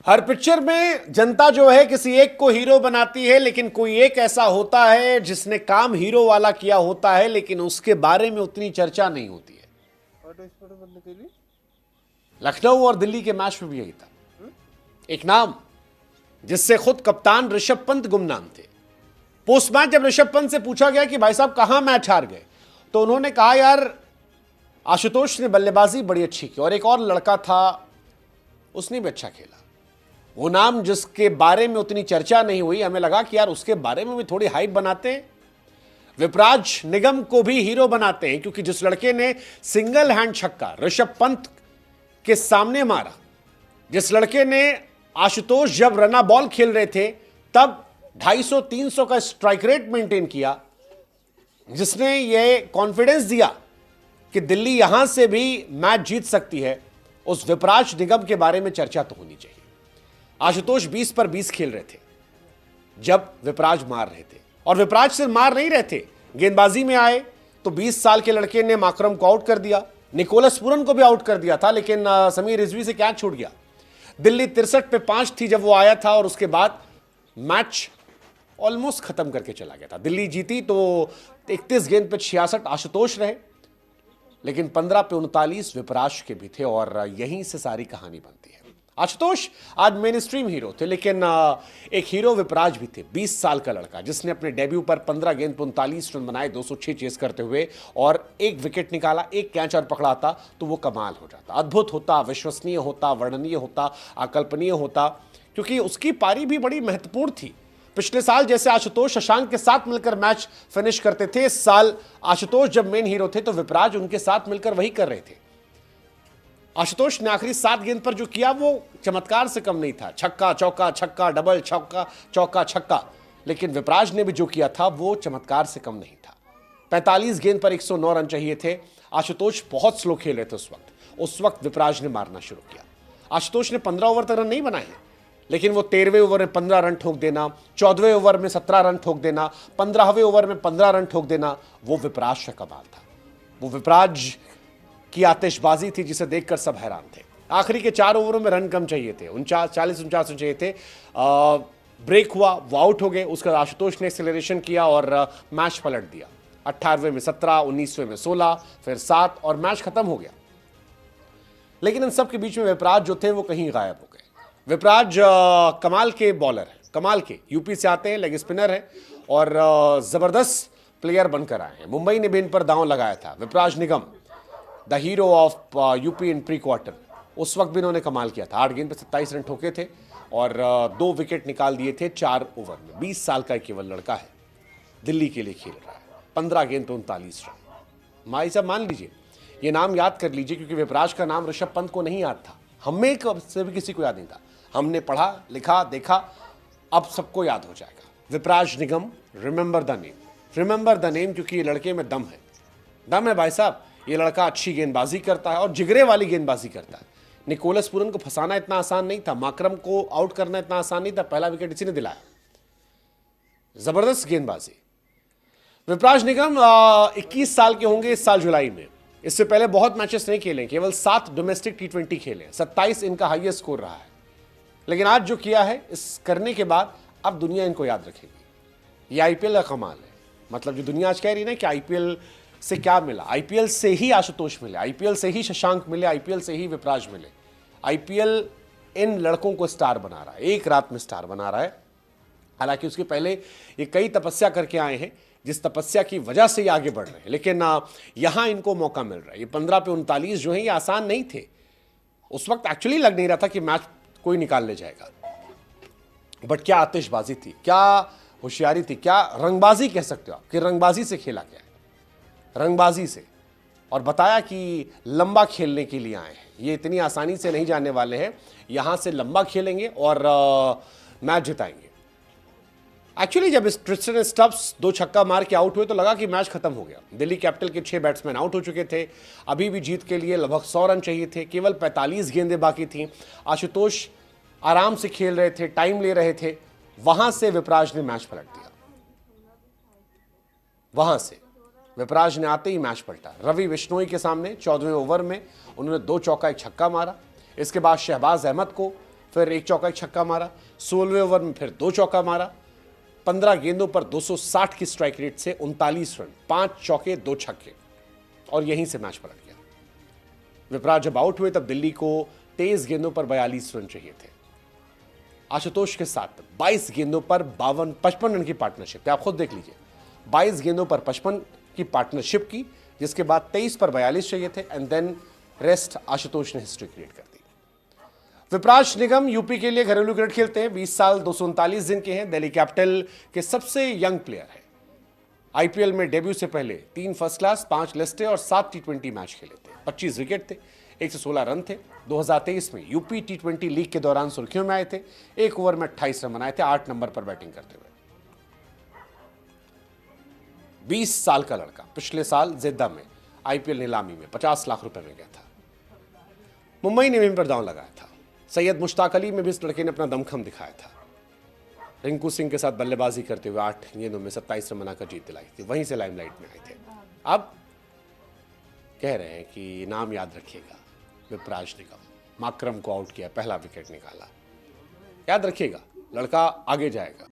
हर picture में जनता जो है किसी एक को हीरो बनाती है, लेकिन कोई एक ऐसा होता है जिसने काम हीरो वाला किया होता है, लेकिन उसके बारे में उतनी चर्चा नहीं होती है। लखनऊ और दिल्ली के मैच में भी यही था। एक नाम जिससे खुद कप्तान ऋषभ पंत गुमनाम थे। पोस्ट मैच जब ऋषभ पंत से पूछा गया कि भाई साहब कहां मैच हार गए, तो उन्होंने कहा यार आशुतोष ने बल्लेबाजी बड़ी अच्छी की और एक और लड़का था उसने भी अच्छा खेला। वो नाम जिसके बारे में उतनी चर्चा नहीं हुई, हमें लगा कि यार उसके बारे में भी थोड़ी हाइप बनाते हैं। विपराज निगम को भी हीरो बनाते हैं, क्योंकि जिस लड़के ने सिंगल हैंड छक्का ऋषभ पंत के सामने मारा, जिस लड़के ने आशुतोष जब रना बॉल खेल रहे थे तब 250-300 का स्ट्राइक रेट मेंटेन किया, जिसने ये कॉन्फिडेंस दिया कि दिल्ली यहां से भी मैच जीत सकती है, उस विपराज निगम के बारे में चर्चा तो होनी चाहिए। आशुतोष 20 पर 20 खेल रहे थे जब विपराज मार रहे थे, और विपराज सिर्फ मार नहीं रहे थे, गेंदबाजी में आए तो 20 साल के लड़के ने माकरम को आउट कर दिया, निकोलस पूरन को भी आउट कर दिया था, लेकिन समीर रिजवी से कैच छूट गया। दिल्ली 63 पे 5 थी जब वो आया था, और उसके बाद मैच ऑलमोस्ट खत्म करके चला गया था। दिल्ली जीती तो 31 गेंद पे 66 आशुतोष रहे, लेकिन 15 पे 39 विपराज के भी थे, और यहीं से सारी कहानी बनती है। आशुतोष आज मेन स्ट्रीम हीरो थे, लेकिन एक हीरो विपराज भी थे, 20 साल का लड़का जिसने अपने डेब्यू पर 15 गेंद पर 39 रन बनाए 206 चेस करते हुए, और एक विकेट निकाला, एक कैच और पकड़ाता तो वो कमाल हो जाता, अद्भुत होता, विश्वसनीय होता, वर्णनीय होता, अकल्पनीय होता, क्योंकि उसकी पारी भी बड़ी महत्वपूर्ण थी। पिछले साल जैसे आशुतोष शशांक के साथ मिलकर मैच फिनिश करते थे, इस साल आशुतोष जब मेन हीरो थे तो विपराज उनके साथ मिलकर वही कर रहे थे। आशुतोष ने आखिरी 7 गेंद पर जो किया वो चमत्कार से कम नहीं था, छक्का चौका छक्का डबल छक्का चौका छक्का, लेकिन विपराज ने भी जो किया था वो चमत्कार से कम नहीं था। 45 गेंद पर 109 रन चाहिए थे। आशुतोष बहुत स्लो खेल रहे थे उस वक्त विपराज ने मारना शुरू किया। आशुतोष ने 15 ओवर तक रन नहीं बनाए, लेकिन वो 13वें ओवर में 15 रन ठोक देना, 14वें ओवर में 17 रन ठोक देना, 15वें ओवर में 15 रन ठोक देना, वो विपराज का कमाल था। वो विपराज की आतिशबाजी थी जिसे देखकर सब हैरान थे। आखिरी के 4 ओवरों में रन कम चाहिए थे, 40-49 रन चाहिए थे। ब्रेक हुआ, वो आउट हो गए। उसका आशुतोष ने एक्सेलरेशन किया और मैच पलट दिया। 18वें में 17, 19वें में 16, फिर 7, और मैच खत्म हो गया। लेकिन इन सब के बीच में विपराज जो थे वो कहीं गायब हो गए। विपराज कमाल के बॉलर हैं, कमाल के, यूपी से आते हैं, लेग स्पिनर हैं, और जबरदस्त प्लेयर बनकर आए हैं। मुंबई ने भी इन पर दांव लगाया था। Vipraj Nigam the hero of UP in pre quarter, उस वक्त भी इन्होंने कमाल किया था। 8 गेंद पर 27 रन ठोके थे और 2 विकेट निकाल दिए थे 4 ओवर में। 20 साल का केवल लड़का है, दिल्ली के लिए खेल रहा है। 15 गेंद पर 39 रन। भाई साहब मान लीजिए, ये नाम याद कर लीजिए, क्योंकि विपराज का नाम ऋषभ पंत को नहीं याद था, हमें से भी किसी को याद नहीं था। हमने पढ़ा, लिखा, देखा, अब सबको याद हो जाएगा। Vipraj Nigam, remember the name, remember the name, क्योंकि ये लड़के में दम है। दम है भाई साहब। ये लड़का अच्छी गेंदबाजी करता है और जिगरे वाली गेंदबाजी करता है। निकोलस पूरन को फंसाना इतना आसान नहीं था, माकरम को आउट करना इतना आसान नहीं था, पहला विकेट इसी ने दिलाया। जबरदस्त गेंदबाजी। विपराज निगम 21 साल के होंगे इस साल जुलाई में। इससे पहले बहुत मैचेस नहीं खेले, केवल 7 डोमेस्टिक T20 खेले, 27 इनका हाईएस्ट स्कोर रहा है। लेकिन आज जो किया है, इस करने के बाद अब दुनिया इनको याद रखेगी। ये आईपीएल का कमाल है। मतलब जो दुनिया आज कह रही है ना कि आईपीएल से क्या मिला, आईपीएल से ही आशुतोष मिले, आईपीएल से ही शशांक मिले, आईपीएल से ही विपराज मिले। आईपीएल इन लड़कों को स्टार बना रहा है, एक रात में स्टार बना रहा है। हालांकि उसके पहले ये कई तपस्या करके आए हैं, जिस तपस्या की वजह से ये आगे बढ़ रहे हैं, लेकिन यहां इनको मौका मिल रहा है। ये 15 पे 39 जो है ये आसान नहीं थे। उस वक्त एक्चुअली लग नहीं रहा था कि मैच कोई निकाल ले जाएगा, बट क्या आतिशबाजी थी, क्या होशियारी थी, क्या रंगबाजी कह सकते हो आप, कि रंगबाजी से खेला गया है, रंगबाजी से। और बताया कि लंबा खेलने के लिए आए हैं, ये इतनी आसानी से नहीं जाने वाले हैं, यहां से लंबा खेलेंगे और मैच जिताएंगे। एक्चुअली जब ट्रिस्टन स्टब्स 2 छक्का मार के आउट हुए तो लगा कि मैच खत्म हो गया। दिल्ली कैपिटल के 6 बैट्समैन आउट हो चुके थे, अभी भी जीत के लिए लगभग 100 रन चाहिए थे, केवल 45 गेंदें बाकी थीं। आशुतोष आराम से खेल रहे थे, टाइम ले रहे थे, वहां से विपराज ने मैच पलट दिया। वहां से विपराज ने आते ही मैच पलटा। रवि बिश्नोई के सामने 14वें ओवर में उन्होंने 2 चौका 1 छक्का मारा। इसके बाद शहबाज अहमद को फिर एक चौका एक छक्का मारा, 16वें ओवर में फिर 2 चौका मारा, 15 गेंदों पर 260 की स्ट्राइक रेट से 39 रन, 5 चौके 2 छक्के, और यहीं से मैच पलट गया। विपराज जब आउट हुए तब दिल्ली को 23 गेंदों पर 42 रन चाहिए थे। आशुतोष के साथ 22 गेंदों पर 55 रन की पार्टनरशिप, आप खुद देख लीजिए, 22 गेंदों पर 55 की पार्टनरशिप की, जिसके बाद 23 पर 42 चाहिए थे, एंड देन रेस्ट आशुतोष ने हिस्ट्री क्रिएट कर दी। विपराज निगम यूपी के लिए घरेलू क्रिकेट खेलते हैं, 20 साल 239 दिन के हैं, दिल्ली कैपिटल के सबसे यंग प्लेयर हैं। आईपीएल में डेब्यू से पहले 3 फर्स्ट क्लास, 5 लिस्टें और 7 टी20 मैच खेले थे, 25 विकेट थे, 116 रन थे। 2023 में यूपी टी20 लीग के दौरान सुर्खियों में आए थे, 1 ओवर में 28 रन बनाए थे 8 नंबर पर बैटिंग करते हुए। 20 साल का लड़का पिछले साल जेद्दा में आईपीएल नीलामी में 50 लाख रुपए में गया था। मुंबई ने भी पर दांव लगाया था। सैयद मुश्ताक अली में भी इस लड़के ने अपना दमखम दिखाया था। रिंकू सिंह के साथ बल्लेबाजी करते हुए 8 गेंदों में 27 रन बनाकर जीत दिलाई थी, वहीं से लाइमलाइट में आए थे। अब कह रहे हैं कि नाम याद रखिएगा, विपराज निगम, माकरम को आउट किया, पहला विकेट निकाला, याद रखिएगा, लड़का आगे जाएगा।